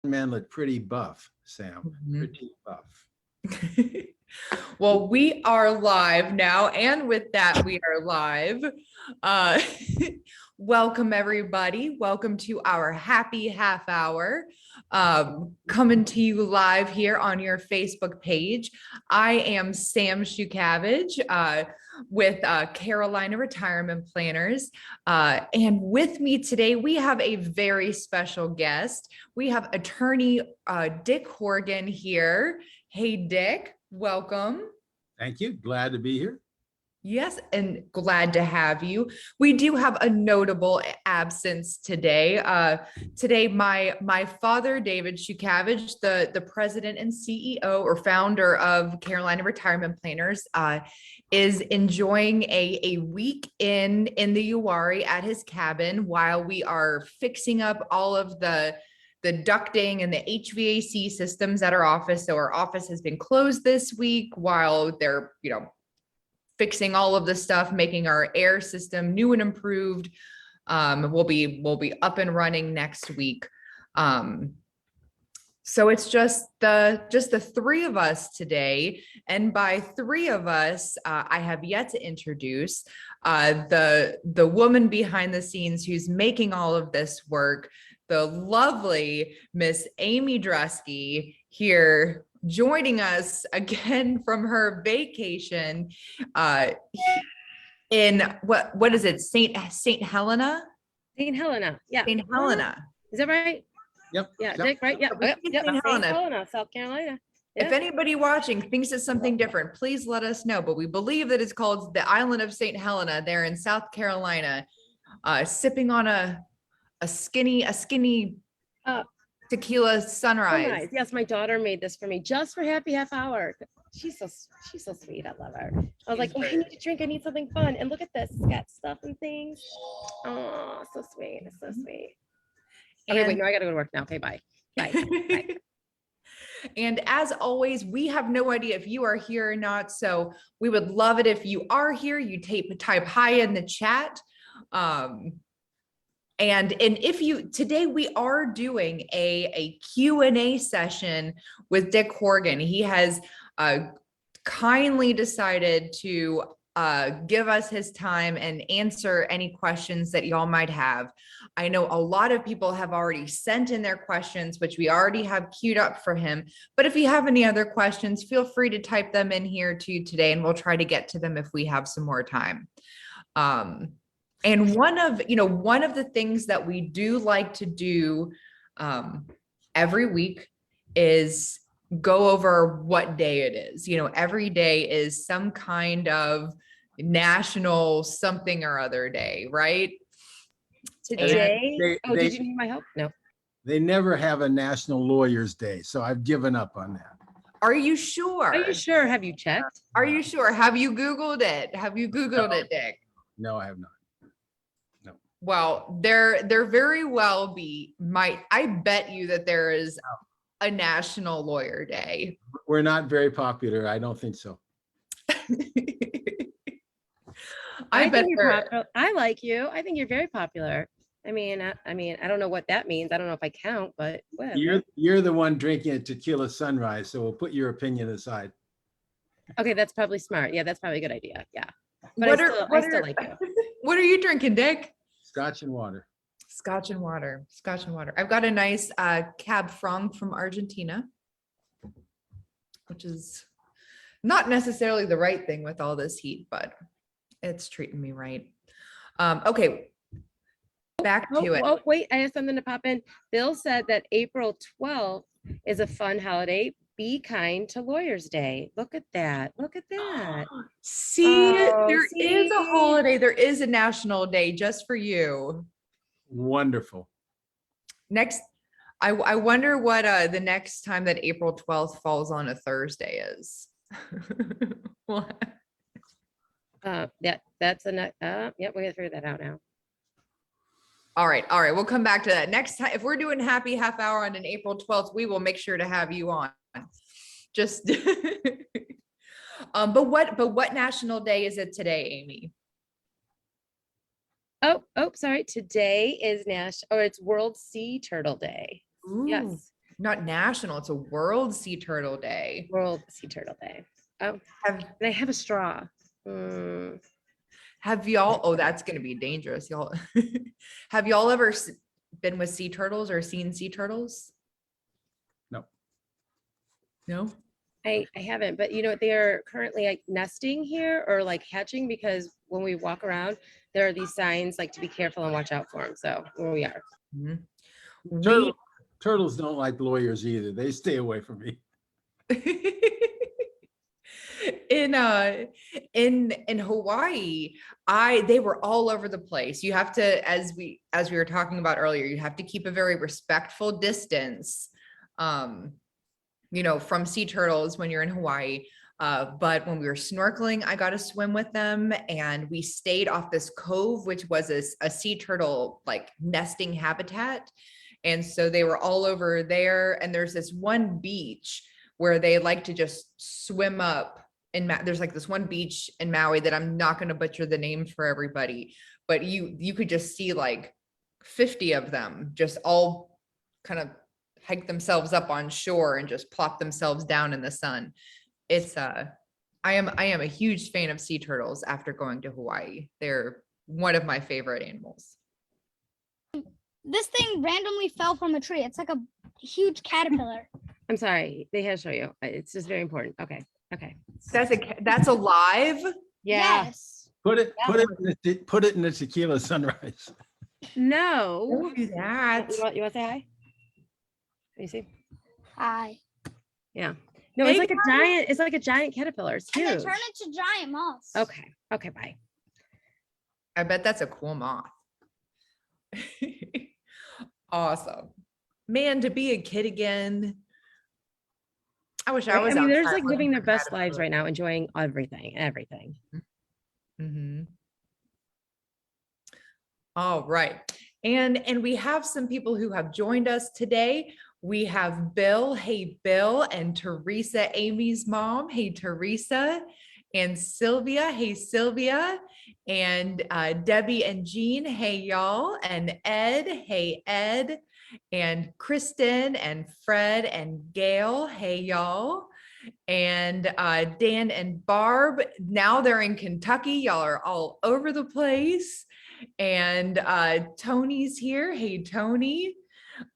man looked pretty buff, Sam. Pretty buff. Well, we are live now, and with that, we are live. Uh, welcome, everybody. Welcome to our happy half hour. Coming to you live here on your Facebook page. I am Sam Shukavage with Carolina Retirement Planners. And with me today, we have a very special guest. We have attorney Dick Horgan here. Hey, Dick, welcome. Thank you. Glad to be here. Yes, and glad to have you. We do have a notable absence today. Today, my father, David Shukavage, the president and CEO or founder of Carolina Retirement Planners, is enjoying a week in the Uwharrie at his cabin while we are fixing up all of the ducting and the HVAC systems at our office. So our office has been closed this week while they're, fixing all of the stuff, making our air system new and improved. We'll be up and running next week. So it's just the three of us today. And by three of us, I have yet to introduce the woman behind the scenes who's making all of this work, the lovely Miss Amy Dresky here joining us again from her vacation in what is it, Saint Helena? St. Helena. Yeah. St. Helena. Is that right? Yep. Yeah, Yep. Dick, right? Yeah. St. Helena, South Carolina. If anybody watching thinks it's something different, please let us know. But we believe that it's called the island of St. Helena there in South Carolina, sipping on a skinny tequila sunrise. Yes, my daughter made this for me just for happy half hour. She's so sweet. I love her. I was like, oh, I need a drink. I need something fun. And look at this. It's got stuff and things. Oh, so sweet. It's so sweet. Okay, wait, no, I gotta go to work now. Okay, bye. Bye. And as always, we have no idea if you are here or not. So we would love it if you are here. You type hi in the chat. And if you, today we are doing a Q&A session with Dick Horgan. He has kindly decided to give us his time and answer any questions that y'all might have. I know a lot of people have already sent in their questions, which we already have queued up for him. But if you have any other questions, feel free to type them in here too today, and we'll try to get to them if we have some more time. And one of the things that we do like to do every week is go over what day it is. Every day is some kind of national something or other day, right? Today? Did you need my help? No. They never have a National Lawyers Day, so I've given up on that. Are you sure? Are you sure? Have you checked? Are you sure? Have you Googled it? It, Dick? No, I have not. No. Well, there very well I bet you that there is a National Lawyer Day. We're not very popular. I don't think so. I bet you're popular. I like you. I think you're very popular. I mean, I don't know what that means. I don't know if I count, but whatever. You're the one drinking a tequila sunrise, so we'll put your opinion aside. Okay, that's probably smart. Yeah, that's probably a good idea. Yeah. But I still like you. What are you drinking, Dick? Scotch and water. Scotch and water. I've got a nice Cab Franc from Argentina, which is not necessarily the right thing with all this heat, but it's treating me right. Okay. Back to it. Oh, wait, I have something to pop in. Bill said that April 12th is a fun holiday. Be kind to Lawyers Day. Look at that. See, there is a holiday. There is a national day just for you. Wonderful. Next, I wonder what the next time that April 12th falls on a Thursday is. What? That's a yeah, we gotta figure that out now. All right. We'll come back to that next time. If we're doing happy half hour on an April 12th, we will make sure to have you on. Just but what national day is it today, Amy? Oh, sorry. Today is it's World Sea Turtle Day. Ooh. Yes. Not national, it's a World Sea Turtle Day. World Sea Turtle Day. Oh, Have, and I have a straw. Mm, have y'all, oh, that's gonna be dangerous, y'all. Have y'all ever been with sea turtles or seen sea turtles? No. No? I haven't, but you know, they are currently like nesting here or like hatching because when we walk around, there are these signs like to be careful and watch out for them. So where we are. Mhm. Turtles don't like lawyers either. They stay away from me. in in Hawaii, they were all over the place. You have to, as we were talking about earlier, you have to keep a very respectful distance, from sea turtles when you're in Hawaii. But when we were snorkeling, I got to swim with them, and we stayed off this cove, which was a sea turtle like nesting habitat. And so they were all over there. And there's this one beach where they like to just swim up. And there's like this one beach in Maui that I'm not going to butcher the name for everybody, but you could just see like 50 of them just all kind of hike themselves up on shore and just plop themselves down in the sun. It's I am a huge fan of sea turtles after going to Hawaii. They're one of my favorite animals. This thing randomly fell from a tree. It's like a huge caterpillar. I'm sorry. They had to show you. It's just very important. Okay. Okay. That's alive. Yeah. Yes. Put it in the tequila sunrise. No. Don't do that. You want to say hi? Let me see. Hi. Yeah. No, Hey, it's like a giant. It's like a giant caterpillar. It's And they huge. turn into giant moths. Okay. Okay. Bye. I bet that's a cool moth. Awesome. Man, to be a kid again. I wish I Right? was I mean, they're outside just like looking living their for best lives caterpillars. right now, enjoying everything. Mhm. All right. And we have some people who have joined us today. We have Bill. Hey, Bill. And Teresa, Amy's mom. Hey, Teresa. And Sylvia. Hey, Sylvia. And Debbie and Jean. Hey, y'all. And Ed. Hey, Ed. And Kristen and Fred and Gail. Hey, y'all. And Dan and Barb. Now they're in Kentucky. Y'all are all over the place. And Tony's here. Hey, Tony.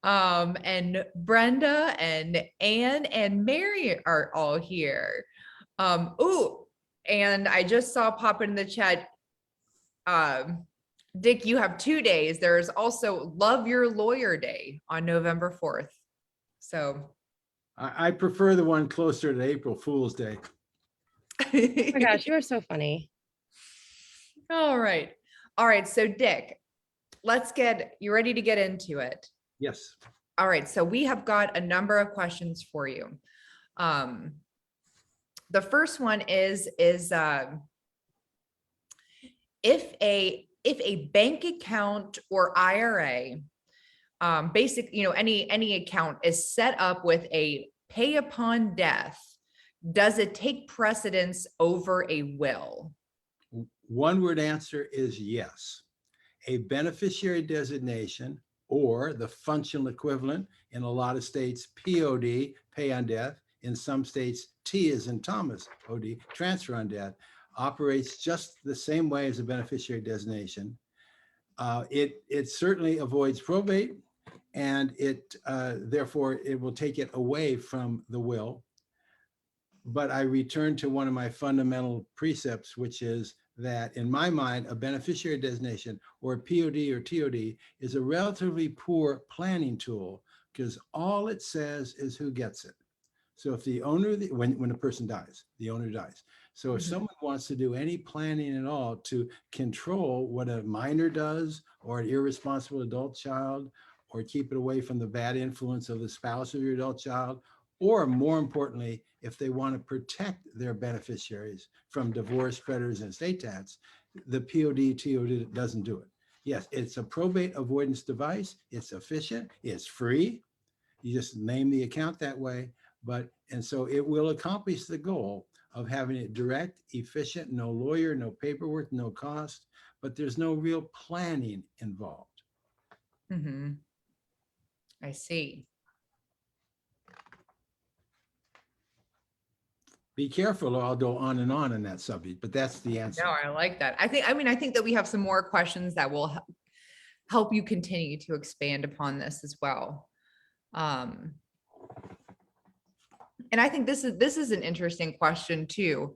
And Brenda and Anne and Mary are all here. Oh, and I just saw pop in the chat. Dick, you have 2 days. There's also Love Your Lawyer Day on November 4th. So I prefer the one closer to April Fool's Day. Oh my gosh, you are so funny. All right. All right. So Dick, you ready to get into it? Yes. All right. So we have got a number of questions for you. The first one is if a bank account or IRA, any account is set up with a pay upon death, does it take precedence over a will? One word answer is yes. A beneficiary designation, or the functional equivalent in a lot of states, POD, pay on death. In some states, T as in Thomas, OD, transfer on death, operates just the same way as a beneficiary designation. It certainly avoids probate, and therefore it will take it away from the will. But I return to one of my fundamental precepts, which is that in my mind, a beneficiary designation or a POD or TOD is a relatively poor planning tool because all it says is who gets it. So if the owner, when a person dies, the owner dies. So if someone wants to do any planning at all to control what a minor does or an irresponsible adult child, or keep it away from the bad influence of the spouse of your adult child, or more importantly, if they want to protect their beneficiaries from divorce, creditors, and estate tax, the POD, TOD doesn't do it. Yes, it's a probate avoidance device. It's efficient. It's free. You just name the account that way. And so it will accomplish the goal of having it direct, efficient, no lawyer, no paperwork, no cost, but there's no real planning involved. Mm-hmm. I see. Be careful, or I'll go on and on in that subject, but that's the answer. No, I like that. I think that we have some more questions that will help you continue to expand upon this as well. And I think this is an interesting question too.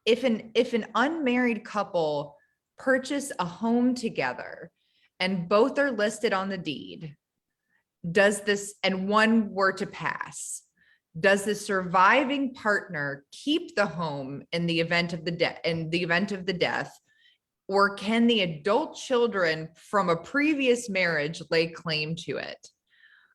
If an unmarried couple purchase a home together and both are listed on the deed, and one were to pass, does the surviving partner keep the home in the event of the death, or can the adult children from a previous marriage lay claim to it?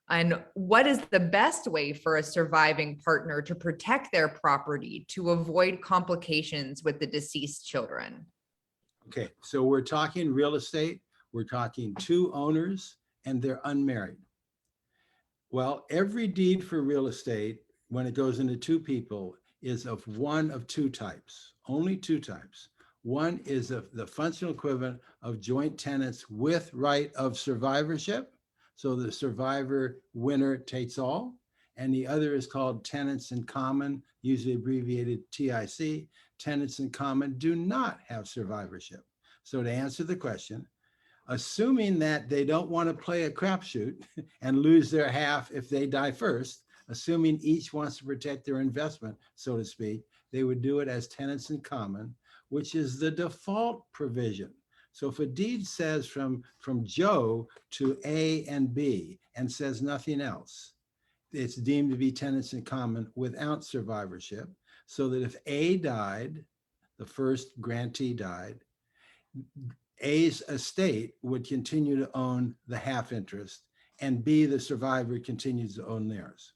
And what is the best way for a surviving partner to protect their property to avoid complications with the deceased children? Okay, so we're talking real estate, we're talking two owners, and they're unmarried. Well, every deed for real estate, when it goes into two people, is of one of two types, only two types. One is the functional equivalent of joint tenants with right of survivorship. So the survivor winner takes all. And the other is called tenants in common, usually abbreviated TIC. Tenants in common do not have survivorship. So to answer the question, assuming that they don't want to play a crapshoot and lose their half if they die first, assuming each wants to protect their investment, so to speak, they would do it as tenants in common, which is the default provision. So if a deed says from Joe to A and B and says nothing else, it's deemed to be tenants in common without survivorship, so that if A died, the first grantee died, A's estate would continue to own the half interest, and B, the survivor, continues to own theirs.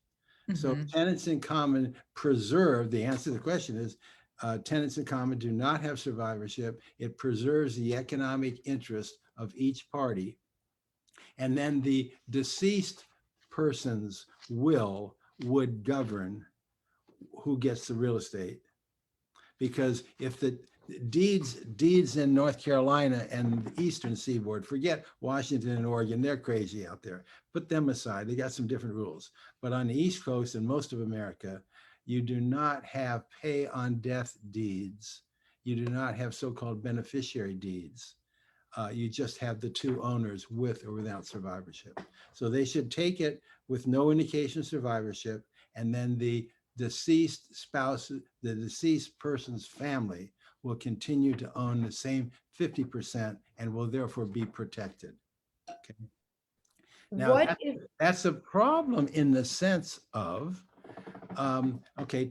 So tenants in common preserve, the answer to the question is, tenants in common do not have survivorship. It preserves the economic interest of each party. And then the deceased person's will would govern who gets the real estate. Because if the deeds in North Carolina and the Eastern Seaboard, forget Washington and Oregon, they're crazy out there. Put them aside, they got some different rules. But on the East Coast and most of America, you do not have pay on death deeds. You do not have so-called beneficiary deeds. You just have the two owners with or without survivorship. So they should take it with no indication of survivorship, and then the deceased spouse, the deceased person's family will continue to own the same 50% and will therefore be protected. Okay. Now that's a problem in the sense of, okay,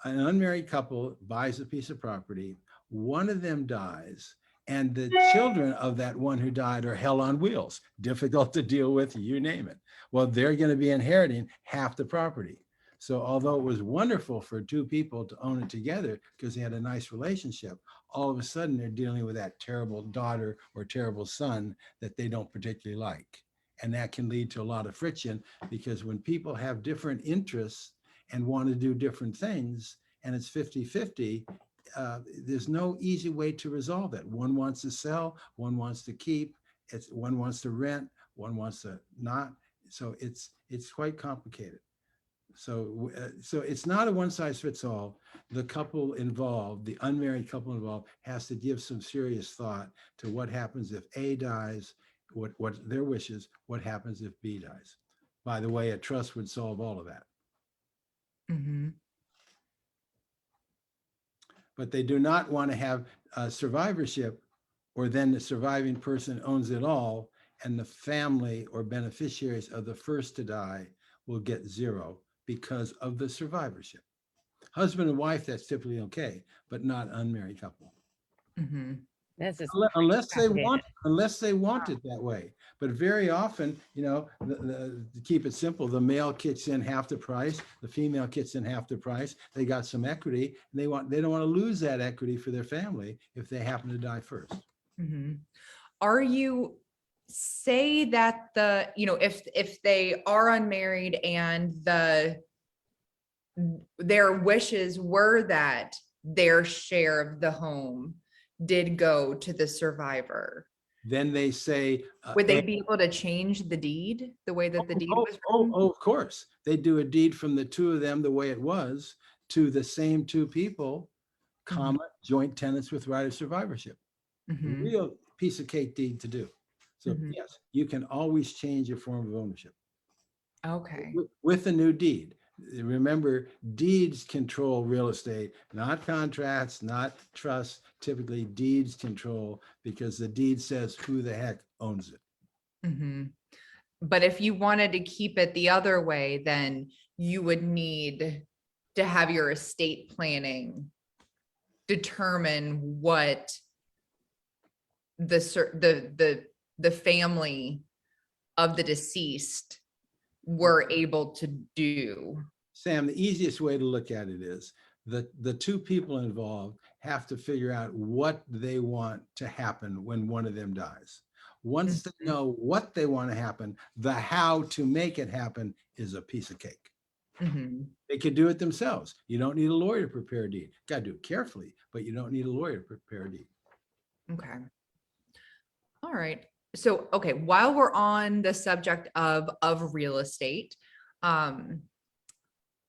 an unmarried couple buys a piece of property, one of them dies, and the children of that one who died are hell on wheels, difficult to deal with, you name it. Well, they're going to be inheriting half the property. So although it was wonderful for two people to own it together because they had a nice relationship, all of a sudden they're dealing with that terrible daughter or terrible son that they don't particularly like. And that can lead to a lot of friction, because when people have different interests and want to do different things, and it's 50-50, there's no easy way to resolve that. One wants to sell, one wants to keep, one wants to rent, one wants to not. So it's quite complicated. So it's not a one size fits all. The couple involved, the unmarried couple involved, has to give some serious thought to what happens if A dies, what their wishes, what happens if B dies. By the way, a trust would solve all of that. But they do not want to have survivorship, or then the surviving person owns it all, and the family or beneficiaries of the first to die will get zero because of the survivorship. Husband and wife, that's typically okay, but not unmarried couple. That's just Unless they want it that way. But very often, to keep it simple, the male kicks in half the price, the female kicks in half the price. They got some equity, and they don't want to lose that equity for their family if they happen to die first. Are you say that if they are unmarried and their wishes were that their share of the home did go to the survivor, Then they say, Would they be able to change the deed the way that the deed was written? of course. They do a deed from the two of them the way it was to the same two people, comma, joint tenants with right of survivorship. Mhm. Real piece of cake deed to do. So Mhm. yes, you can always change your form of ownership Okay. with a new deed. Remember, deeds control real estate, not contracts, not trusts. Typically, deeds control because the deed says who the heck owns it. Mhm. But if you wanted to keep it the other way, then you would need to have your estate planning determine what the family of the deceased were able to do. Sam, the easiest way to look at it is the two people involved have to figure out what they want to happen when one of them dies. Once they know what they want to happen, the how to make it happen is a piece of cake. Mhm. They could do it themselves. You don't need a lawyer to prepare a deed. Got to do it carefully, but you don't need a lawyer to prepare a deed. Okay. All right. So, okay, while we're on the subject of real estate,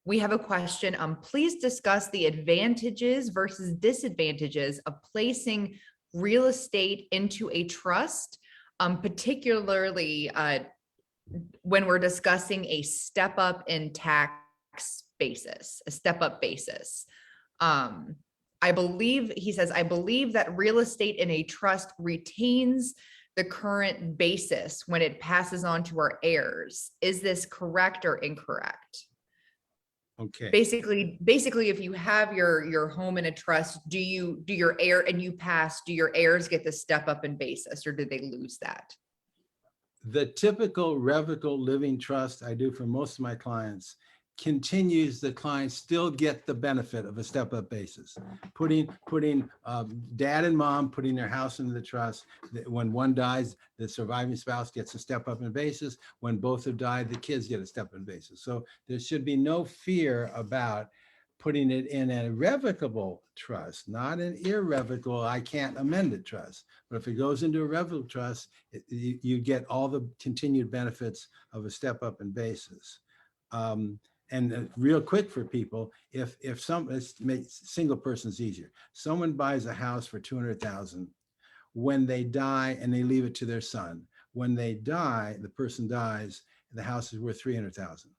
we have a question. Please discuss the advantages versus disadvantages of placing real estate into a trust, particularly when we're discussing a step up in tax basis, a step up basis. I believe, he says, I believe that real estate in a trust retains the current basis when it passes on to our heirs. Is this correct or incorrect? Okay. Basically, if you have your home in a trust, do your heir and you pass, do your heirs get the step up in basis or do they lose that? The typical revocable living trust I do for most of my clients continues. The clients still get the benefit of a step-up basis. Putting dad and mom putting their house into the trust. When one dies, the surviving spouse gets a step up in basis. When both have died, the kids get a step in basis. So there should be no fear about putting it in a revocable trust, not an irrevocable, I can't amend it trust. But if it goes into a revocable trust, you get all the continued benefits of a step up in basis. And real quick for people, if let's make single persons easier. Someone buys a house for 200,000. When they die and they leave it to their son, when they die, the person dies, the house is worth 300,000.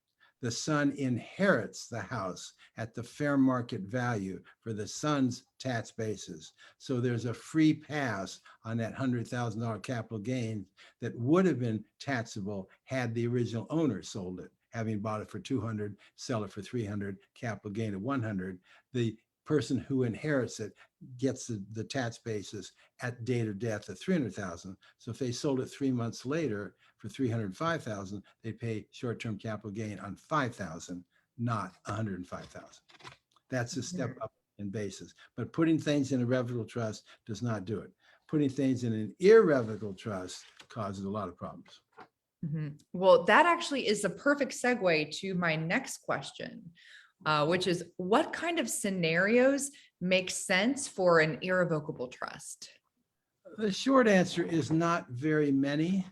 The son inherits the house at the fair market value for the son's tax basis. So there's a free pass on that $100,000 capital gain that would have been taxable had the original owner sold it, having bought it for 200, sell it for 300, capital gain of 100. The person who inherits it gets the tax basis at date of death of 300,000. So if they sold it 3 months later for 305,000, they pay short-term capital gain on 5,000, not 105,000. That's a step up in basis. But putting things in a revocable trust does not do it. Putting things in an irrevocable trust causes a lot of problems. Well, that actually is a perfect segue to my next question, which is what kind of scenarios make sense for an irrevocable trust? The short answer is not very many,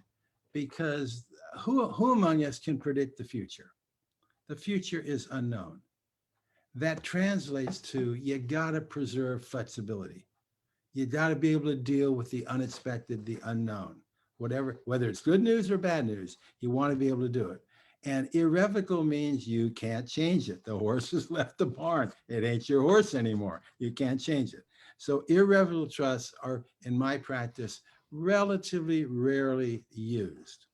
because who among us can predict the future? The future is unknown. That translates to you got to preserve flexibility. You got to be able to deal with the unexpected, the unknown, whatever, whether it's good news or bad news, you want to be able to do it. And irrevocable means you can't change it. The horse has left the barn. It ain't your horse anymore. You can't change it. So irrevocable trusts are, in my practice, relatively rarely used.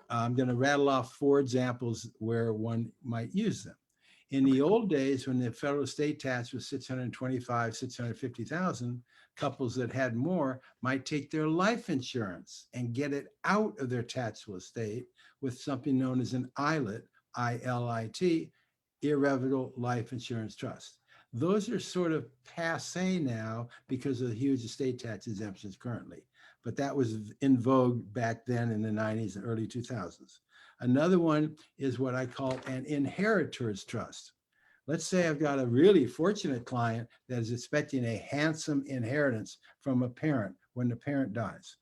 I'm going to rattle off 4 examples where one might use them. In the old days, when the federal estate tax was 625, 650,000, couples that had more might take their life insurance and get it out of their taxable estate with something known as an ILIT, I-L-I-T, irrevocable life insurance trust. Those are sort of passé now because of the huge estate tax exemptions currently. But that was in vogue back then in the 90s and early 2000s. Another one is what I call an inheritors trust. Let's say I've got a really fortunate client that is expecting a handsome inheritance from a parent when the parent dies.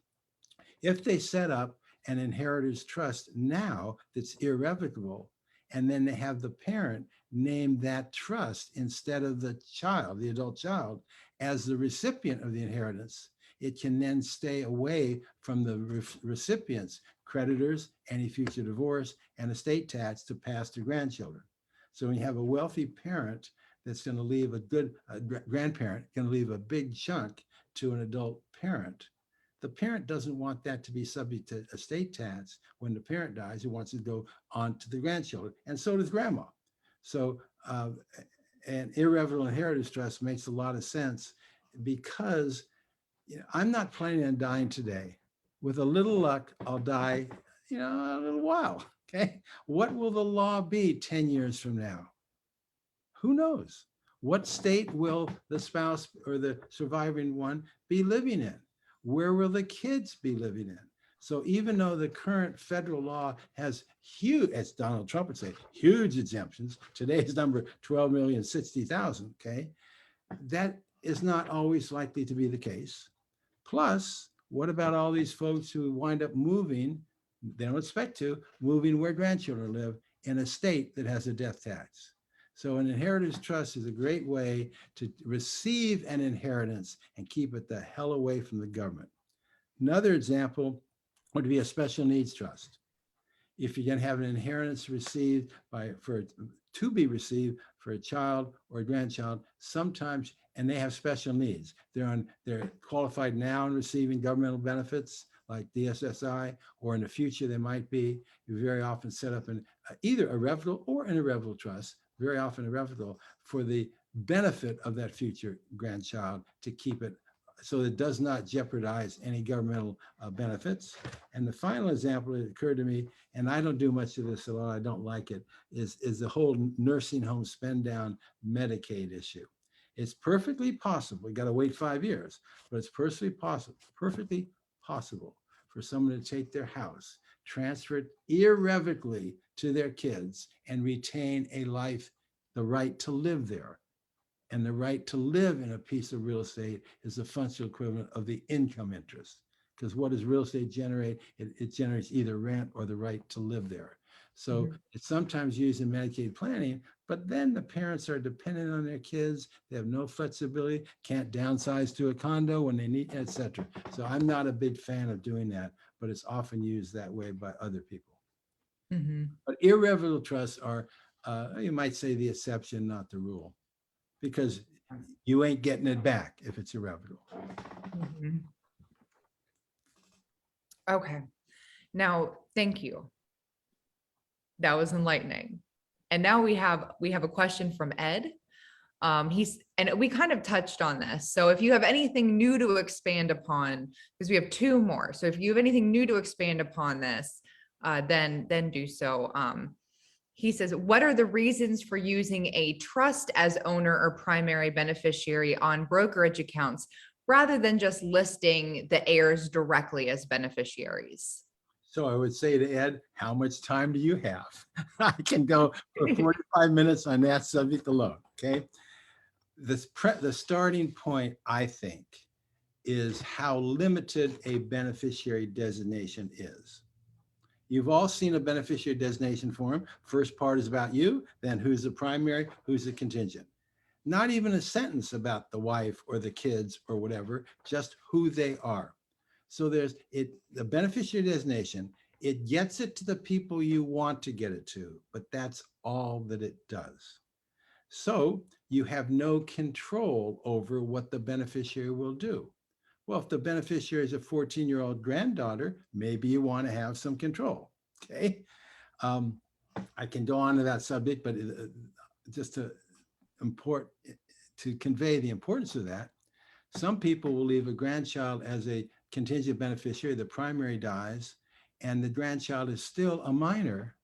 If they set up an inheritors trust now that's irrevocable, and then they have the parent name that trust instead of the child, the adult child, as the recipient of the inheritance, it can then stay away from the recipients, creditors, any future divorce, and estate tax to pass to grandchildren. So when you have a wealthy parent that's going to leave a good grandparent, going to leave a big chunk to an adult parent, the parent doesn't want that to be subject to estate tax when the parent dies. He wants it to go on to the grandchildren, and so does grandma. So an irrevocable inheritance trust makes a lot of sense because I'm not planning on dying today. With a little luck, I'll die, a little while. Okay. What will the law be 10 years from now? Who knows? What state will the spouse or the surviving one be living in? Where will the kids be living in? So even though the current federal law has huge, as Donald Trump would say, huge exemptions, today's number 12,060,000, okay, that is not always likely to be the case. Plus, what about all these folks who wind up moving, they don't expect to, moving where grandchildren live in a state that has a death tax? So an inheritance trust is a great way to receive an inheritance and keep it the hell away from the government. Another example would be a special needs trust. If you're going to have an inheritance received to be received for a child or a grandchild, sometimes, and they have special needs. They're qualified now and receiving governmental benefits like DSSI, or in the future they might be. You very often set up either a revocable or an irrevocable trust, very often irrevocable, for the benefit of that future grandchild, to keep it so it does not jeopardize any governmental benefits. And the final example that occurred to me, and I don't do much of this at all, I don't like it, is the whole nursing home spend down Medicaid issue. It's perfectly possible, you got to wait 5 years, but it's perfectly possible for someone to take their house, transfer it irrevocably to their kids, and retain a life, the right to live there. And the right to live in a piece of real estate is the functional equivalent of the income interest. Because what does real estate generate? It generates either rent or the right to live there. So it's sometimes used in Medicaid planning, but then the parents are dependent on their kids. They have no flexibility, can't downsize to a condo when they need, et cetera. So I'm not a big fan of doing that, but it's often used that way by other people. But irrevocable trusts are, you might say, the exception, not the rule, because you ain't getting it back if it's irrevocable. Okay. Now, thank you. That was enlightening. And now we have a question from Ed. And we kind of touched on this. So if you have anything new to expand upon, because we have 2 more. So if you have anything new to expand upon this, then do so. He says, what are the reasons for using a trust as owner or primary beneficiary on brokerage accounts rather than just listing the heirs directly as beneficiaries? So I would say to Ed, how much time do you have? I can go for 45 minutes on that subject alone, okay? The starting point, I think, is how limited a beneficiary designation is. You've all seen a beneficiary designation form. First part is about you, then who's the primary, who's the contingent. Not even a sentence about the wife or the kids or whatever, just who they are. So the beneficiary designation, it gets it to the people you want to get it to, but that's all that it does. So you have no control over what the beneficiary will do. Well, if the beneficiary is a 14-year-old granddaughter, maybe you want to have some control, okay? I can go on to that subject, but just to convey the importance of that, some people will leave a grandchild as a contingent beneficiary, the primary dies, and the grandchild is still a minor,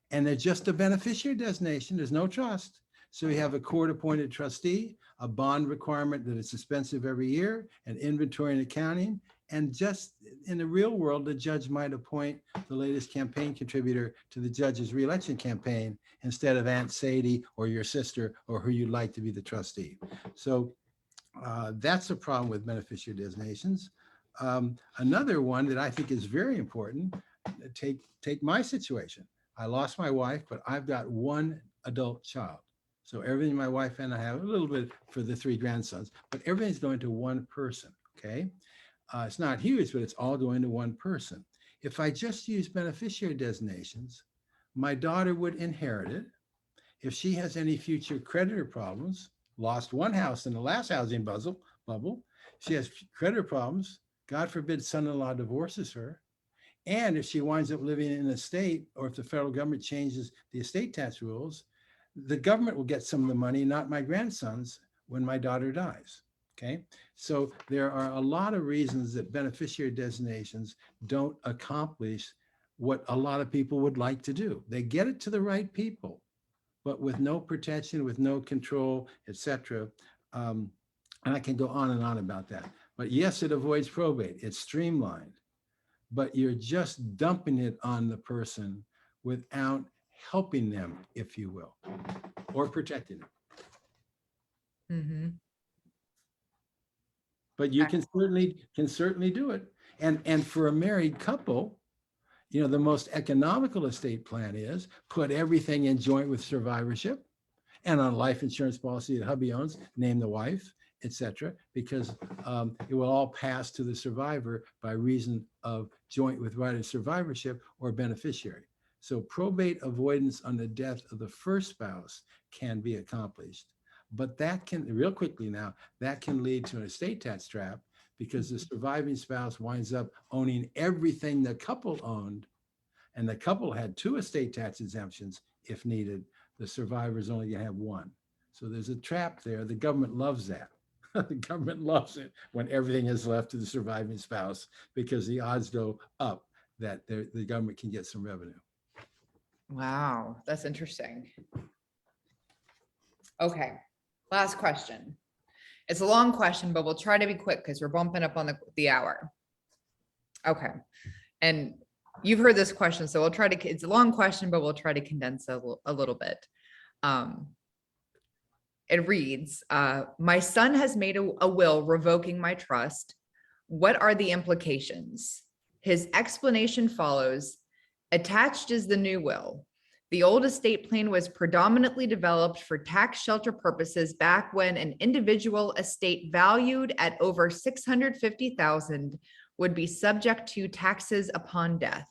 and they're just a beneficiary designation, there's no trust. So you have a court-appointed trustee, a bond requirement that is expensive every year, an inventory and accounting, and just in the real world, the judge might appoint the latest campaign contributor to the judge's reelection campaign instead of Aunt Sadie or your sister or who you'd like to be the trustee. So that's a problem with beneficiary designations. Another one that I think is very important, take my situation. I lost my wife, but I've got one adult child. So everything my wife and I have, a little bit for the 3 grandsons, but everything's going to one person, okay? It's not huge, but it's all going to one person. If I just use beneficiary designations, my daughter would inherit it. If she has any future creditor problems, lost one house in the last housing bubble, she has creditor problems, God forbid son-in-law divorces her, and if she winds up living in a state, or if the federal government changes the estate tax rules, the government will get some of the money, not my grandsons, when my daughter dies. Okay, so there are a lot of reasons that beneficiary designations don't accomplish what a lot of people would like to do. They get it to the right people, but with no protection, with no control, etc. And I can go on and on about that. But yes, it avoids probate. It's streamlined, but you're just dumping it on the person without helping them, if you will, or protecting them. Mhm. But you can certainly do it. And for a married couple, you know, the most economical estate plan is put everything in joint with survivorship, and on a life insurance policy that hubby owns, name the wife, etc., because it will all pass to the survivor by reason of joint with right of survivorship or beneficiary. So probate avoidance on the death of the first spouse can be accomplished. But that can, real quickly now, that can lead to an estate tax trap, because the surviving spouse winds up owning everything the couple owned, and the couple had 2 estate tax exemptions if needed. The survivor's only gonna have 1. So there's a trap there. The government loves that. The government loves it when everything is left to the surviving spouse, because the odds go up that the government can get some revenue. Wow, that's interesting. Okay, last question. It's a long question, but we'll try to be quick because we're bumping up on the hour. Okay, and you've heard this question, so we'll try to, it's a long question, but we'll try to condense a little bit. It reads, my son has made a will revoking my trust. What are the implications? His explanation follows. Attached is the new will. The old estate plan was predominantly developed for tax shelter purposes back when an individual estate valued at over $650,000 would be subject to taxes upon death.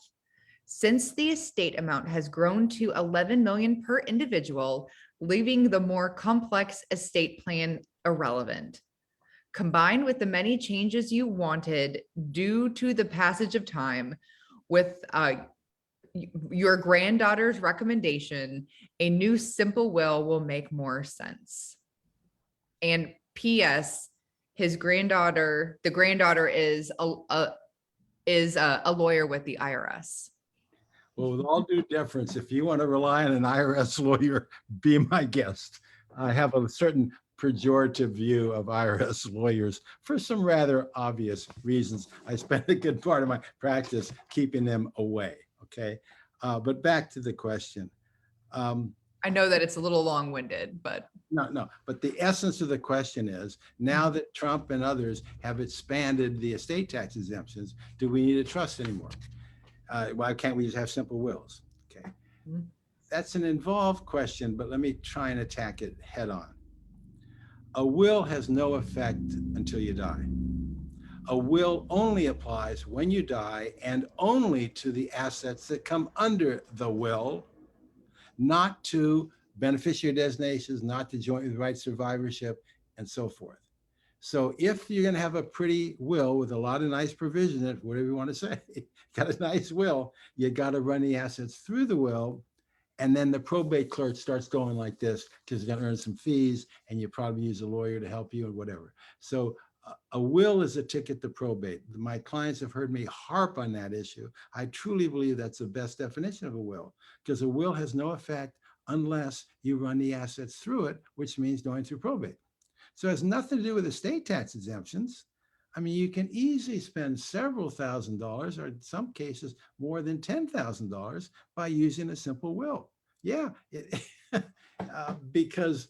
Since the estate amount has grown to 11 million per individual, leaving the more complex estate plan irrelevant. Combined with the many changes you wanted due to the passage of time, with your granddaughter's recommendation, a new simple will make more sense. And P.S. the granddaughter is a lawyer with the IRS. Well, with all due deference, if you want to rely on an IRS lawyer, be my guest. I have a certain pejorative view of IRS lawyers for some rather obvious reasons. I spent a good part of my practice keeping them away, okay? But back to the question. I know that it's a little long-winded, but. No, but the essence of the question is, now that Trump and others have expanded the estate tax exemptions, do we need a trust anymore? Why can't we just have simple wills? Okay, that's an involved question, but let me try and attack it head on. A will has no effect until you die. A will only applies when you die, and only to the assets that come under the will, not to beneficiary designations, not to joint with right survivorship, and so forth. So if you're going to have a pretty will with a lot of nice provision, whatever you want to say, got a nice will, you got to run the assets through the will. And then the probate clerk starts going like this, because you're going to earn some fees, and you probably use a lawyer to help you and whatever. So a will is a ticket to probate. My clients have heard me harp on that issue. I truly believe that's the best definition of a will, because a will has no effect unless you run the assets through it, which means going through probate. So it has nothing to do with estate tax exemptions. I mean, you can easily spend several $1,000s, or in some cases more than $10,000, by using a simple will. Yeah, because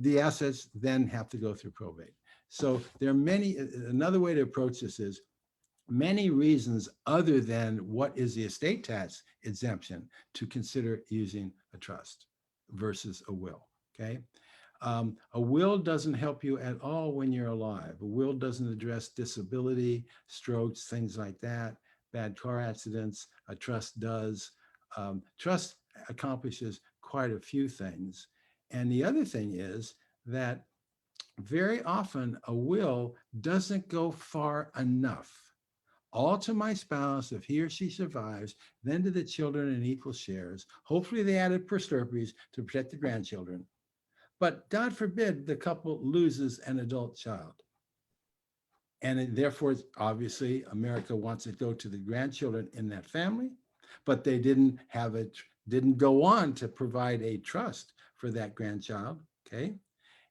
the assets then have to go through probate. So there are many, another way to approach this is, many reasons other than what is the estate tax exemption to consider using a trust versus a will, okay? A will doesn't help you at all when you're alive. A will doesn't address disability, strokes, things like that, bad car accidents. A trust does. Trust accomplishes quite a few things. And the other thing is that very often a will doesn't go far enough. All to my spouse if he or she survives, then to the children in equal shares. Hopefully they added prosterpes to protect the grandchildren. But God forbid the couple loses an adult child. And therefore, obviously, America wants it to go to the grandchildren in that family, but they didn't go on to provide a trust for that grandchild, okay?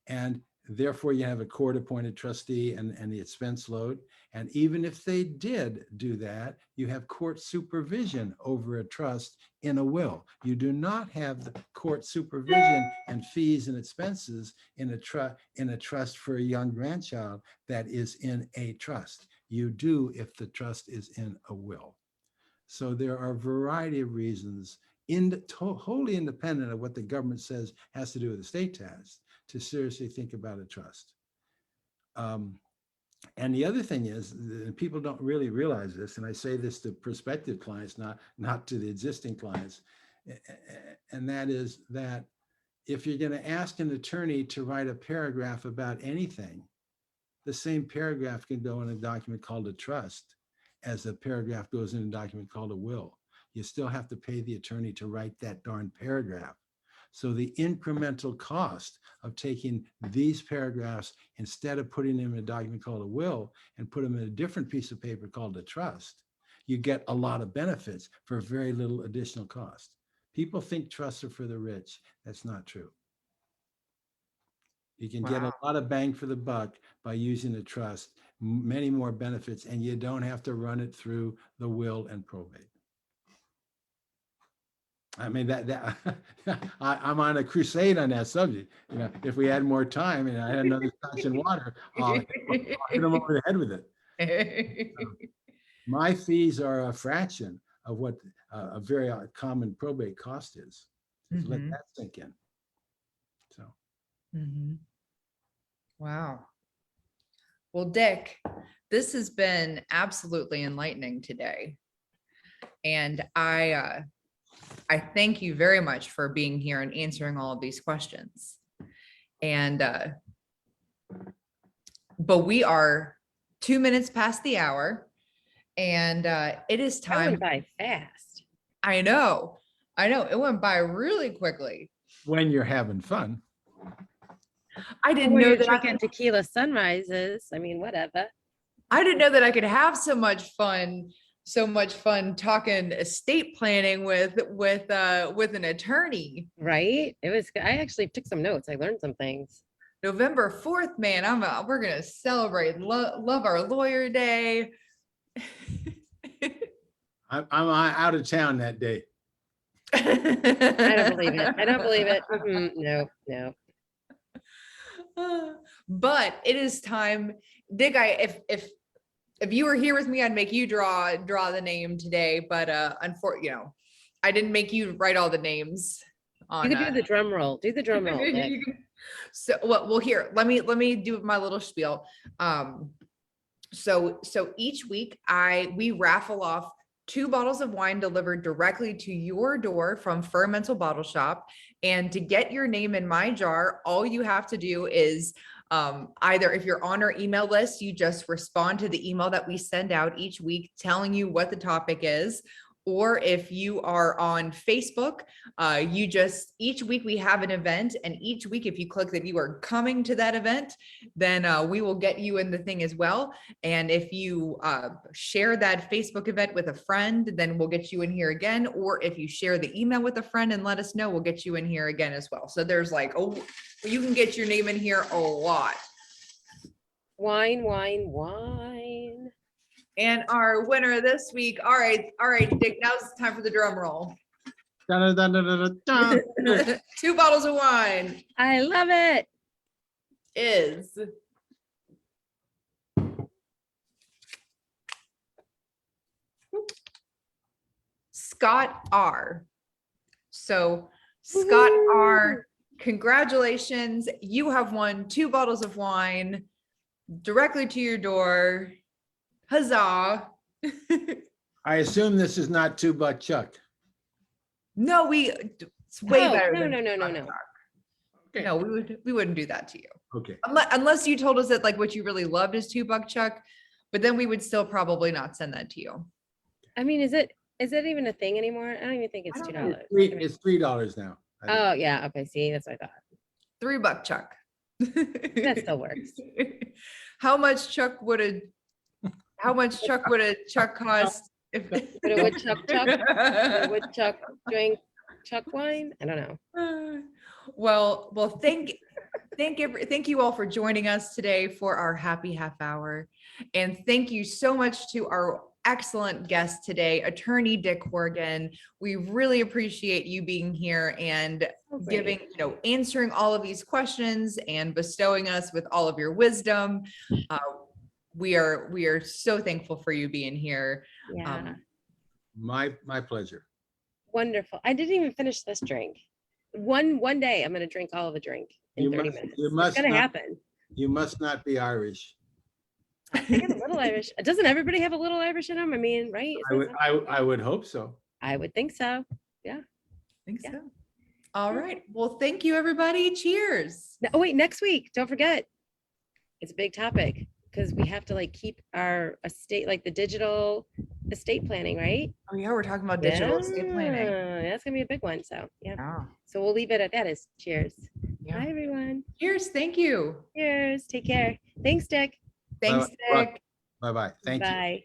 And therefore, you have a court-appointed trustee and the expense load. And even if they did do that, you have court supervision over a trust in a will. You do not have the court supervision and fees and expenses in a trust for a young grandchild that is in a trust. You do if the trust is in a will. So there are a variety of reasons wholly independent of what the government says has to do with estate tax to seriously think about a trust. And the other thing is, people don't really realize this, and I say this to prospective clients, not to the existing clients, and that is that if you're going to ask an attorney to write a paragraph about anything, the same paragraph can go in a document called a trust as a paragraph goes in a document called a will. You still have to pay the attorney to write that darn paragraph. So the incremental cost of taking these paragraphs instead of putting them in a document called a will and put them in a different piece of paper called a trust, you get a lot of benefits for very little additional cost. People think trusts are for the rich. That's not true. You can get a lot of bang for the buck by using a trust, many more benefits, and you don't have to run it through the will and probate. I mean, I'm on a crusade on that subject. You know, if we had more time and I had another scotch and water, I'll hit them over the head with it. My fees are a fraction of what a very common probate cost is. So let that sink in. So. Wow. Well, Dick, this has been absolutely enlightening today. And I thank you very much for being here and answering all of these questions. And, but we are 2 minutes past the hour and it is That went time. by fast. I know. It went by really quickly. When you're having fun. I didn't When know you're that drinking tequila sunrises. I mean, whatever. I didn't know that I could have so much fun talking estate planning with an attorney. Right? It was, I actually took some notes. I learned some things. November 4th, man, we're gonna celebrate Love Our Lawyer Day. I'm out of town that day. I don't believe it. I don't believe it. No. But it is time, Dick. If you were here with me, I'd make you draw the name today. But unfortunately, I didn't make you write all the names. You could do the drum roll. Do the drum roll. Nick. So well, here, let me do my little spiel. So each week we raffle off 2 bottles of wine delivered directly to your door from Fermental Bottle Shop. And to get your name in my jar, all you have to do is either if you're on our email list, you just respond to the email that we send out each week telling you what the topic is. Or if you are on Facebook, each week we have an event, and each week if you click that you are coming to that event, then we will get you in the thing as well. And if you share that Facebook event with a friend, then we'll get you in here again. Or if you share the email with a friend and let us know, we'll get you in here again as well. So there's you can get your name in here a lot. Wine. And our winner this week. All right, Dick, now it's time for the drum roll. Dun, dun, dun, dun, dun, dun. 2 bottles of wine I love it. is Scott R. So Scott R, congratulations. You have won 2 bottles of wine directly to your door. Huzzah. I assume this is not $2 Chuck. No, it's way Oh, better no, than no, no, no, $2 no. Chuck. Okay. No, we wouldn't do that to you. Okay. Unless you told us that like what you really loved is $2 Chuck, but then we would still probably not send that to you. I mean, is it even a thing anymore? I don't even think it's I don't $2. know. It's $3 now. I think. Oh yeah, okay. See, that's what I thought. $3 Chuck. That still works. How much Chuck would a Chuck cost if Would a woodchuck drink Chuck wine? I don't know. Well, thank you all for joining us today for our happy half hour. And thank you so much to our excellent guest today, Attorney Dick Horgan. We really appreciate you being here and Oh, great. answering all of these questions and bestowing us with all of your wisdom. We are so thankful for you being here. Yeah. My pleasure. Wonderful. I didn't even finish this drink. One day I'm gonna drink all of the drink in You 30 must- minutes. you It's must gonna not- happen. You must not be Irish. I think I'm a little Irish. Doesn't everybody have a little Irish in them? I mean, right? Isn't that I would hope so. I would think so. I think Yeah. so. All right. Well, thank you, everybody. Cheers. Oh wait, next week, don't forget. It's a big topic because we have to like keep our estate, like the digital estate planning, right? Oh yeah, we're talking about digital estate planning. Yeah, that's gonna be a big one. So yeah. Yeah. So we'll leave it at that as cheers. Yeah. Bye everyone. Cheers. Thank you. Cheers. Take care. Thanks, Dick. Thanks, Bye. Dick. Bye-bye. Thank you. Bye.